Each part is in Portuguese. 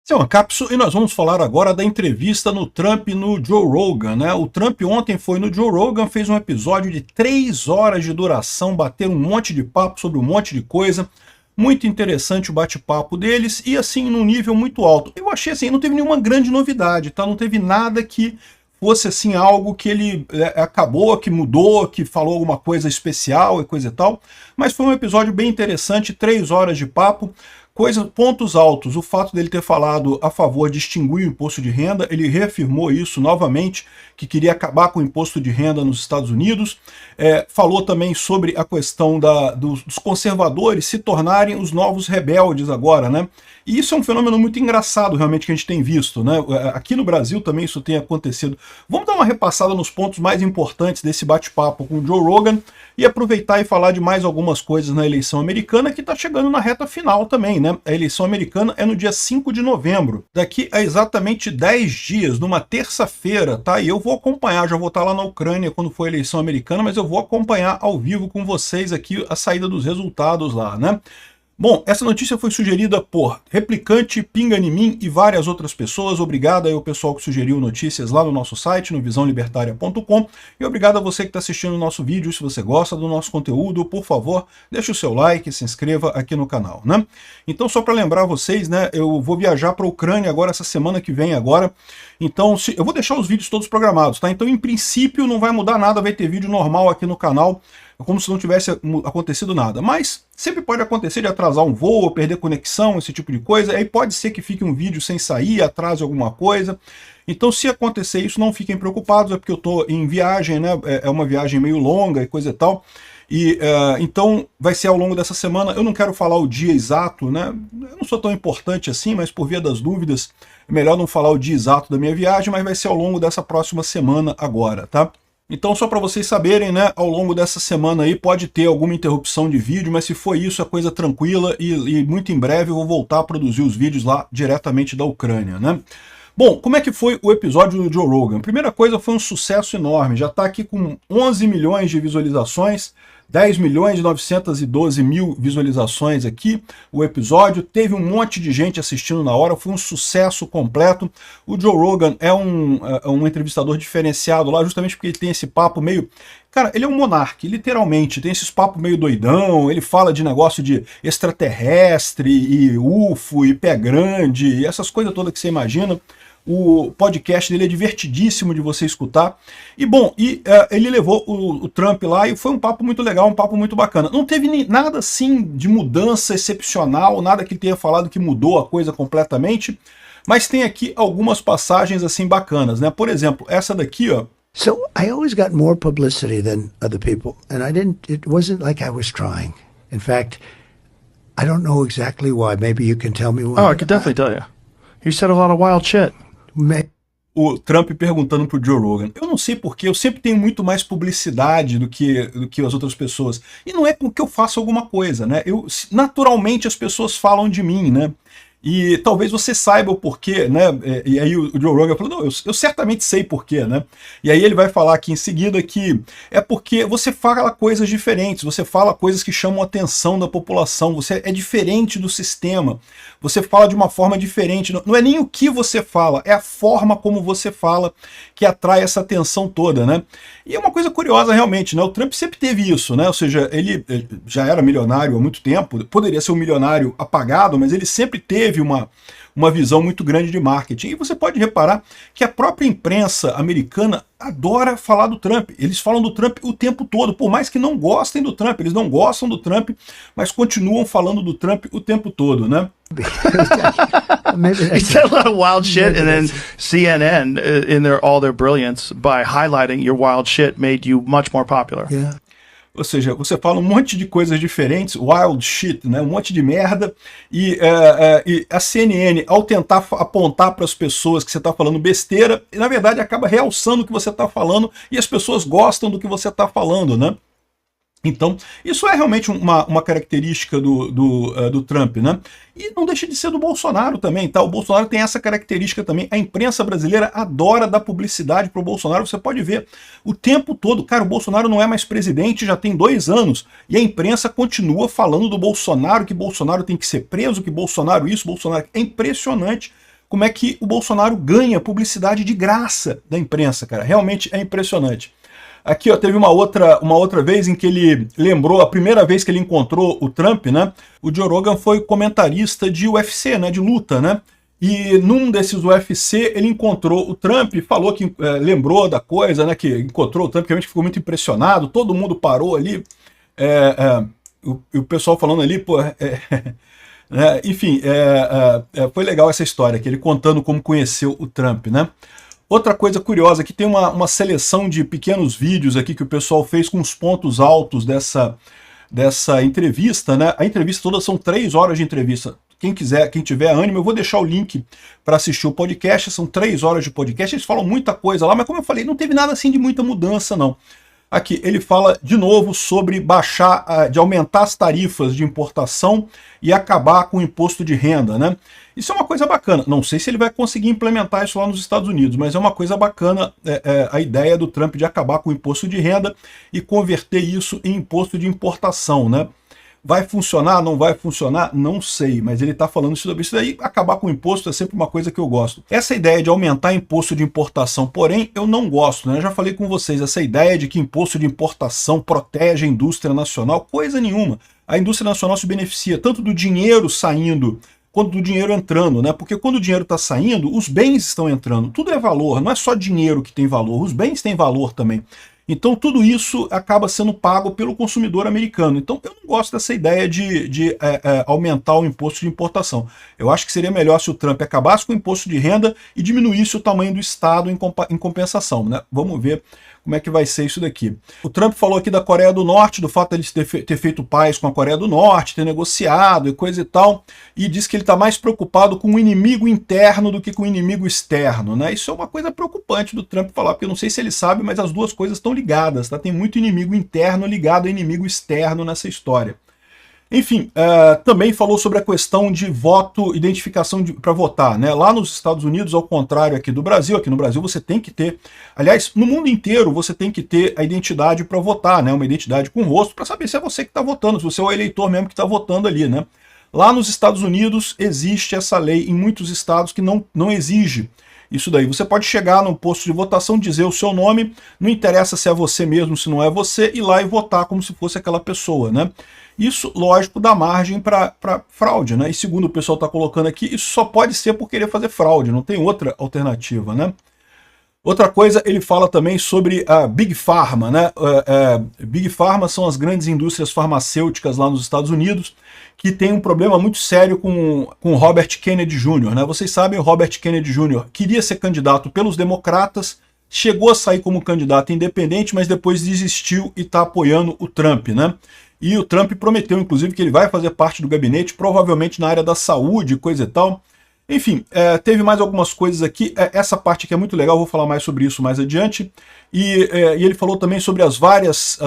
Esse é uma cápsula e nós vamos falar agora da entrevista no Trump no Joe Rogan, né? O Trump ontem foi no Joe Rogan, fez um episódio de 3 horas de duração, bateram um monte de papo sobre um monte de coisa. Muito interessante o bate-papo deles e assim num nível muito alto. Eu achei assim, não teve nenhuma grande novidade, tá? Não teve nada que fosse assim algo que ele acabou, que mudou, que falou alguma coisa especial e coisa e tal. Mas foi um episódio bem interessante, 3 horas de papo. Pontos altos, o fato dele ter falado a favor de extinguir o imposto de renda, ele reafirmou isso novamente, que queria acabar com o imposto de renda nos Estados Unidos. Falou também sobre a questão dos conservadores se tornarem os novos rebeldes agora, né? E isso é um fenômeno muito engraçado, realmente, que a gente tem visto, né? Aqui no Brasil também isso tem acontecido. Vamos dar uma repassada nos pontos mais importantes desse bate-papo com o Joe Rogan e aproveitar e falar de mais algumas coisas na eleição americana, que está chegando na reta final também, né? A eleição americana é no dia 5 de novembro, daqui a exatamente 10 dias, numa terça-feira, tá? E eu vou acompanhar, já vou estar lá na Ucrânia quando for a eleição americana, mas eu vou acompanhar ao vivo com vocês aqui a saída dos resultados lá, né? Bom, essa notícia foi sugerida por Replicante, Pinga em Mim e várias outras pessoas. Obrigado aí ao pessoal que sugeriu notícias lá no nosso site, no visãolibertaria.com. E obrigado a você que está assistindo o nosso vídeo. Se você gosta do nosso conteúdo, por favor, deixe o seu like e se inscreva aqui no canal, né? Então, só para lembrar vocês, né, eu vou viajar para a Ucrânia agora, essa semana que vem agora. Então, eu vou deixar os vídeos todos programados, tá? Então, em princípio, não vai mudar nada, vai ter vídeo normal aqui no canal, como se não tivesse acontecido nada. Mas sempre pode acontecer de atrasar um voo, ou perder conexão, esse tipo de coisa. Aí pode ser que fique um vídeo sem sair, atrase alguma coisa. Então, se acontecer isso, não fiquem preocupados, é porque eu estou em viagem, né? É uma viagem meio longa e coisa e tal. E então vai ser ao longo dessa semana. Eu não quero falar o dia exato, né? Eu não sou tão importante assim, mas por via das dúvidas, é melhor não falar o dia exato da minha viagem, mas vai ser ao longo dessa próxima semana agora, tá? Então, só para vocês saberem, né, ao longo dessa semana aí pode ter alguma interrupção de vídeo, mas se for isso, é coisa tranquila e muito em breve eu vou voltar a produzir os vídeos lá diretamente da Ucrânia, né? Bom, como é que foi o episódio do Joe Rogan? Primeira coisa, foi um sucesso enorme, já está aqui com 11 milhões de visualizações, 10 milhões e 912 mil visualizações aqui, o episódio, teve um monte de gente assistindo na hora, foi um sucesso completo. O Joe Rogan é um entrevistador diferenciado lá, justamente porque ele tem esse papo meio... Cara, ele é um monarca, literalmente, tem esses papos meio doidão, ele fala de negócio de extraterrestre, e UFO, e pé grande, e essas coisas todas que você imagina. O podcast dele é divertidíssimo de você escutar. E bom, ele levou o Trump lá e foi um papo muito legal, um papo muito bacana. Não teve nada assim de mudança excepcional, nada que ele tenha falado que mudou a coisa completamente, mas tem aqui algumas passagens assim bacanas, né? Por exemplo, essa daqui, ó. So I always got more publicity than other people, and it wasn't like I was trying. In fact, I don't know exactly why. Maybe you can tell me why. Oh, I could definitely tell you. You said a lot of wild shit. O Trump perguntando pro Joe Rogan, eu não sei porquê, eu sempre tenho muito mais publicidade do que as outras pessoas. E não é porque eu faço alguma coisa, né? Naturalmente as pessoas falam de mim, né? E talvez você saiba o porquê, né? E aí o Joe Rogan falou, não, eu certamente sei porquê, né? E aí ele vai falar aqui em seguida que é porque você fala coisas diferentes, você fala coisas que chamam a atenção da população, você é diferente do sistema, você fala de uma forma diferente, não é nem o que você fala, é a forma como você fala que atrai essa atenção toda, né? E é uma coisa curiosa realmente, né? O Trump sempre teve isso, né? Ou seja, ele já era milionário há muito tempo, poderia ser um milionário apagado, mas ele sempre teve uma visão muito grande de marketing. E você pode reparar que a própria imprensa americana adora falar do Trump. Eles falam do Trump o tempo todo, por mais que não gostem do Trump, eles não gostam do Trump, mas continuam falando do Trump o tempo todo, né? You said a lot of wild shit, and then CNN, in all their brilliance, by highlighting your wild shit, made you much more popular. Yeah. Ou seja, você fala um monte de coisas diferentes, wild shit, né? Um monte de merda, e a CNN, ao tentar apontar para as pessoas que você está falando besteira, na verdade acaba realçando o que você está falando, e as pessoas gostam do que você está falando, né? Então, isso é realmente uma característica do Trump, né? E não deixa de ser do Bolsonaro também, tá? O Bolsonaro tem essa característica também. A imprensa brasileira adora dar publicidade pro Bolsonaro, você pode ver o tempo todo. Cara, o Bolsonaro não é mais presidente, já tem 2 anos, e a imprensa continua falando do Bolsonaro, que Bolsonaro tem que ser preso, que Bolsonaro isso, Bolsonaro... É impressionante como é que o Bolsonaro ganha publicidade de graça da imprensa, cara. Realmente é impressionante. Aqui, ó, teve uma outra vez em que ele lembrou, a primeira vez que ele encontrou o Trump, né? O Joe Rogan foi comentarista de UFC, né? De luta, né? E num desses UFC ele encontrou o Trump e falou que lembrou da coisa, né? Que encontrou o Trump, que realmente ficou muito impressionado, todo mundo parou ali. O pessoal falando ali, pô... enfim, foi legal essa história, que ele contando como conheceu o Trump, né? Outra coisa curiosa, que tem uma seleção de pequenos vídeos aqui que o pessoal fez com os pontos altos dessa entrevista, né? A entrevista toda são 3 horas de entrevista. Quem tiver ânimo, eu vou deixar o link para assistir o podcast, são 3 horas de podcast, eles falam muita coisa lá, mas como eu falei, não teve nada assim de muita mudança, não. Aqui, ele fala de novo sobre de aumentar as tarifas de importação e acabar com o imposto de renda, né? Isso é uma coisa bacana. Não sei se ele vai conseguir implementar isso lá nos Estados Unidos, mas é uma coisa bacana a ideia do Trump de acabar com o imposto de renda e converter isso em imposto de importação, né? Vai funcionar, não vai funcionar? Não sei, mas ele está falando isso daí. Acabar com o imposto é sempre uma coisa que eu gosto. Essa ideia de aumentar imposto de importação, porém, eu não gosto, né? Eu já falei com vocês, essa ideia de que imposto de importação protege a indústria nacional, coisa nenhuma. A indústria nacional se beneficia tanto do dinheiro saindo quanto do dinheiro entrando, né? Porque quando o dinheiro está saindo, os bens estão entrando. Tudo é valor, não é só dinheiro que tem valor, os bens têm valor também. Então tudo isso acaba sendo pago pelo consumidor americano. Então eu não gosto dessa ideia de aumentar o imposto de importação. Eu acho que seria melhor se o Trump acabasse com o imposto de renda e diminuísse o tamanho do Estado em compensação, né? Vamos ver como é que vai ser isso daqui. O Trump falou aqui da Coreia do Norte, do fato de ele ter feito paz com a Coreia do Norte, ter negociado e coisa e tal, e diz que ele está mais preocupado com o inimigo interno do que com o inimigo externo, né? Isso é uma coisa preocupante do Trump falar, porque eu não sei se ele sabe, mas as duas coisas estão ligadas, tá? Tem muito inimigo interno ligado a inimigo externo nessa história. Enfim, também falou sobre a questão de voto, identificação para votar, né? Lá nos Estados Unidos, ao contrário aqui no Brasil você tem que ter, aliás, no mundo inteiro você tem que ter a identidade para votar, né? Uma identidade com rosto para saber se é você que está votando, se você é o eleitor mesmo que está votando ali, né? Lá nos Estados Unidos existe essa lei, em muitos estados que não exige isso daí. Você pode chegar num posto de votação, dizer o seu nome, não interessa se é você mesmo, se não é você, ir lá e votar como se fosse aquela pessoa, né? Isso, lógico, dá margem para fraude, né? E segundo o pessoal está colocando aqui, isso só pode ser por querer fazer fraude, não tem outra alternativa, né? Outra coisa, ele fala também sobre a Big Pharma, né? Big Pharma são as grandes indústrias farmacêuticas lá nos Estados Unidos, que tem um problema muito sério com Robert Kennedy Jr., né? Vocês sabem, o Robert Kennedy Jr. queria ser candidato pelos democratas, chegou a sair como candidato independente, mas depois desistiu e está apoiando o Trump, né? E o Trump prometeu, inclusive, que ele vai fazer parte do gabinete, provavelmente na área da saúde, coisa e tal. Enfim, teve mais algumas coisas aqui. Essa parte aqui é muito legal, vou falar mais sobre isso mais adiante. E ele falou também sobre as várias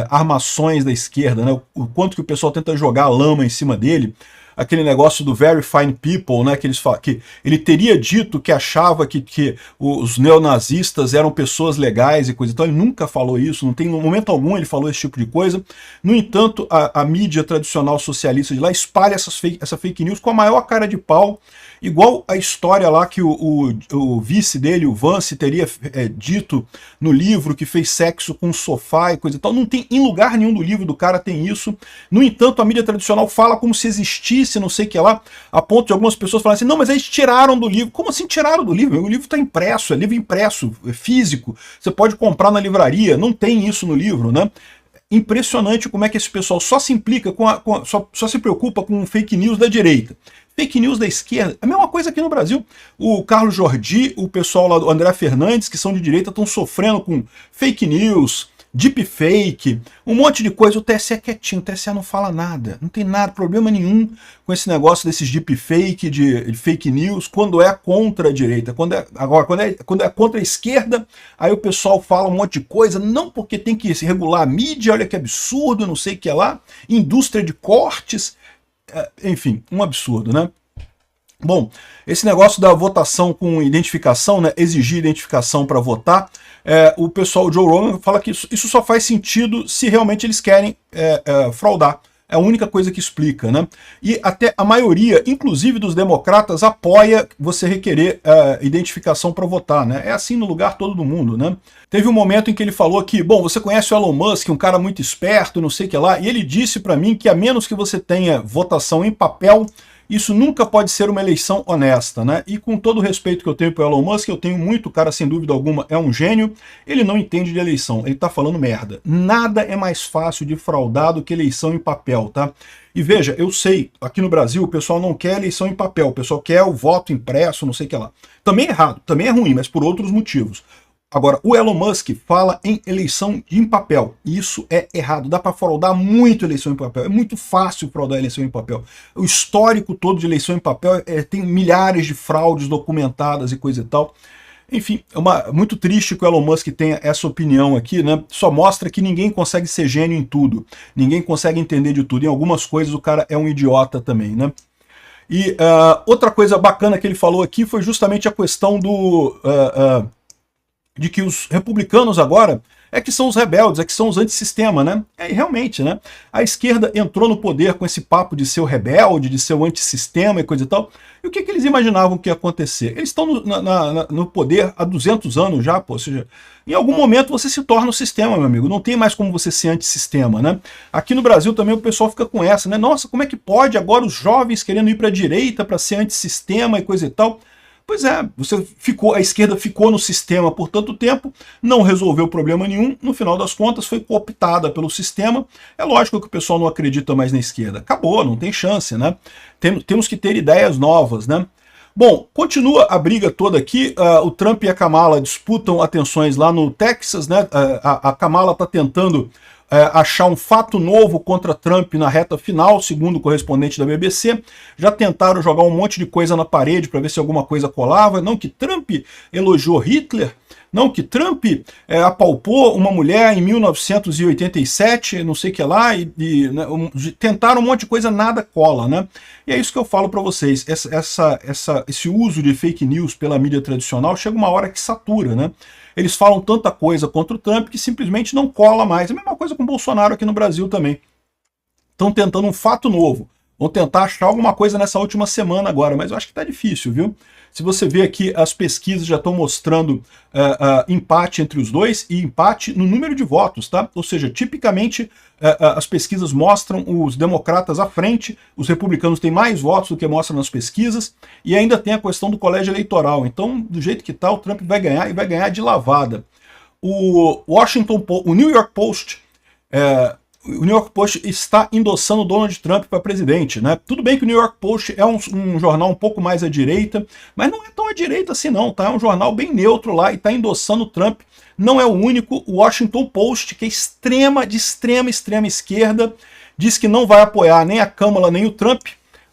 armações da esquerda, né? O quanto que o pessoal tenta jogar lama em cima dele. Aquele negócio do very fine people, né, que ele teria dito que achava que os neonazistas eram pessoas legais e coisa. Então ele nunca falou isso, não tem em momento algum ele falou esse tipo de coisa. No entanto, a mídia tradicional socialista de lá espalha essa fake news com a maior cara de pau, igual a história lá que o vice dele, o Vance, teria dito no livro que fez sexo com um sofá e coisa e tal. Não tem, em lugar nenhum do livro do cara tem isso. No entanto, a mídia tradicional fala como se existisse, não sei o que lá, a ponto de algumas pessoas falarem assim, não, mas eles tiraram do livro. Como assim tiraram do livro? O livro está impresso, é livro impresso, é físico. Você pode comprar na livraria, não tem isso no livro, né? Impressionante como é que esse pessoal só se implica só se preocupa com fake news da direita. Fake news da esquerda, a mesma coisa aqui no Brasil. O Carlos Jordi, o pessoal lá do André Fernandes, que são de direita, estão sofrendo com fake news, deepfake, um monte de coisa. O TSE é quietinho, o TSE não fala nada, não tem nada, problema nenhum com esse negócio desses deepfake, de fake news, quando é contra a direita. Agora, quando é contra a esquerda, aí o pessoal fala um monte de coisa, não porque tem que se regular a mídia, olha que absurdo, não sei o que é lá, indústria de cortes. Enfim, um absurdo, né? Bom, esse negócio da votação com identificação, né, exigir identificação para votar, o pessoal, o Joe Rogan, fala que isso só faz sentido se realmente eles querem fraudar. É a única coisa que explica, né? E até a maioria, inclusive dos democratas, apoia você requerer identificação para votar, né? É assim no lugar todo do mundo, né? Teve um momento em que ele falou que, bom, você conhece o Elon Musk, um cara muito esperto, não sei o que lá, e ele disse para mim que a menos que você tenha votação em papel, isso nunca pode ser uma eleição honesta, né? E com todo o respeito que eu tenho para o Elon Musk, eu tenho muito, o cara sem dúvida alguma é um gênio, ele não entende de eleição, ele tá falando merda. Nada é mais fácil de fraudar do que eleição em papel, tá? E veja, eu sei, aqui no Brasil o pessoal não quer eleição em papel, o pessoal quer o voto impresso, não sei o que lá. Também é errado, também é ruim, mas por outros motivos. Agora, o Elon Musk fala em eleição em papel. Isso é errado. Dá para fraudar muito eleição em papel. É muito fácil fraudar eleição em papel. O histórico todo de eleição em papel tem milhares de fraudes documentadas e coisa e tal. Enfim, é muito triste que o Elon Musk tenha essa opinião aqui, né? Só mostra que ninguém consegue ser gênio em tudo. Ninguém consegue entender de tudo. Em algumas coisas o cara é um idiota também, né? E outra coisa bacana que ele falou aqui foi justamente a questão de que os republicanos agora é que são os rebeldes, é que são os antissistema, né? E realmente, né? A esquerda entrou no poder com esse papo de ser o rebelde, de ser o antissistema e coisa e tal. E o que eles imaginavam que ia acontecer? Eles estão no poder há 200 anos já, pô. Ou seja, em algum momento você se torna o sistema, meu amigo. Não tem mais como você ser antissistema, né? Aqui no Brasil também o pessoal fica com essa, né? Nossa, como é que pode agora os jovens querendo ir para a direita para ser antissistema e coisa e tal? Pois é, a esquerda ficou no sistema por tanto tempo, não resolveu problema nenhum, no final das contas foi cooptada pelo sistema. É lógico que o pessoal não acredita mais na esquerda. Acabou, não tem chance, né? Temos que ter ideias novas, né? Bom, continua a briga toda aqui, o Trump e a Kamala disputam atenções lá no Texas, né? A Kamala está tentando achar um fato novo contra Trump na reta final, segundo o correspondente da BBC. Já tentaram jogar um monte de coisa na parede para ver se alguma coisa colava. Não que Trump elogiou Hitler, não que Trump apalpou uma mulher em 1987, não sei o que lá, né, tentaram um monte de coisa, nada cola, né? E é isso que eu falo para vocês, esse uso de fake news pela mídia tradicional chega uma hora que satura, né? Eles falam tanta coisa contra o Trump que simplesmente não cola mais. A mesma coisa com o Bolsonaro aqui no Brasil também. Estão tentando um fato novo. Vão tentar achar alguma coisa nessa última semana agora, mas eu acho que está difícil, viu? Se você vê aqui, as pesquisas já estão mostrando empate entre os dois e empate no número de votos, tá? Ou seja, tipicamente as pesquisas mostram os democratas à frente, os republicanos têm mais votos do que mostram nas pesquisas, e ainda tem a questão do colégio eleitoral. Então, do jeito que está, o Trump vai ganhar, e vai ganhar de lavada. O New York Post está endossando o Donald Trump para presidente, né? Tudo bem que o New York Post é um jornal um pouco mais à direita, mas não é tão à direita assim não, tá? É um jornal bem neutro lá e está endossando o Trump. Não é o único. O Washington Post, que é de extrema esquerda, diz que não vai apoiar nem a Kamala nem o Trump.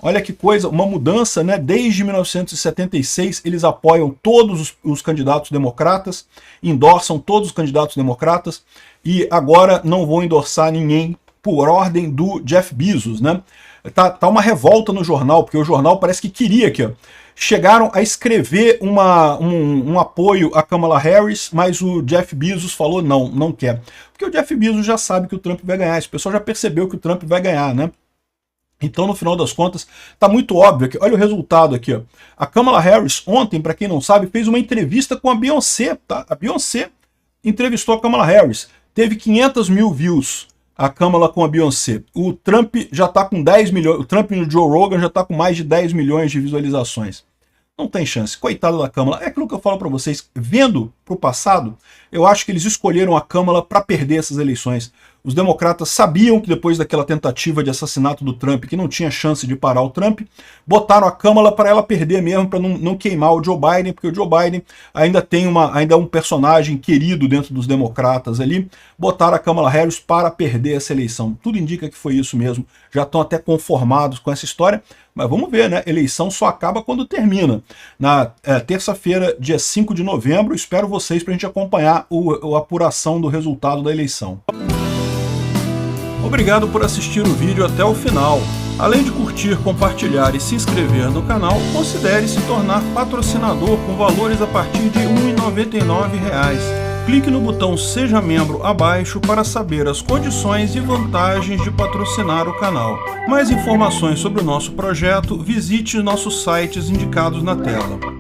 Olha que coisa, uma mudança, né? Desde 1976 eles apoiam todos os candidatos democratas, endossam todos os candidatos democratas, e agora não vão endossar ninguém por ordem do Jeff Bezos, né? Tá uma revolta no jornal, porque o jornal parece que queria que chegaram a escrever um apoio a Kamala Harris, mas o Jeff Bezos falou não quer. Porque o Jeff Bezos já sabe que o Trump vai ganhar, esse pessoal já percebeu que o Trump vai ganhar, né? Então, no final das contas, tá muito óbvio que olha o resultado aqui, ó. A Kamala Harris ontem, para quem não sabe, fez uma entrevista com a Beyoncé, tá? A Beyoncé entrevistou a Kamala Harris. Teve 500 mil views a Kamala com a Beyoncé. O Trump já tá com 10 milhões, o Trump no Joe Rogan já tá com mais de 10 milhões de visualizações. Não tem chance. Coitado da Kamala. É aquilo que eu falo para vocês. Vendo pro passado, eu acho que eles escolheram a Kamala para perder essas eleições. Os democratas sabiam que depois daquela tentativa de assassinato do Trump, que não tinha chance de parar o Trump, botaram a Kamala para ela perder mesmo, para não queimar o Joe Biden, porque o Joe Biden ainda é um personagem querido dentro dos democratas ali. Botaram a Kamala Harris para perder essa eleição. Tudo indica que foi isso mesmo. Já estão até conformados com essa história, mas vamos ver, né? Eleição só acaba quando termina. Na terça-feira, dia 5 de novembro, espero vocês para a gente acompanhar a apuração do resultado da eleição. Obrigado por assistir o vídeo até o final. Além de curtir, compartilhar e se inscrever no canal, considere se tornar patrocinador com valores a partir de R$ 1,99. Clique no botão Seja Membro abaixo para saber as condições e vantagens de patrocinar o canal. Mais informações sobre o nosso projeto, visite nossos sites indicados na tela.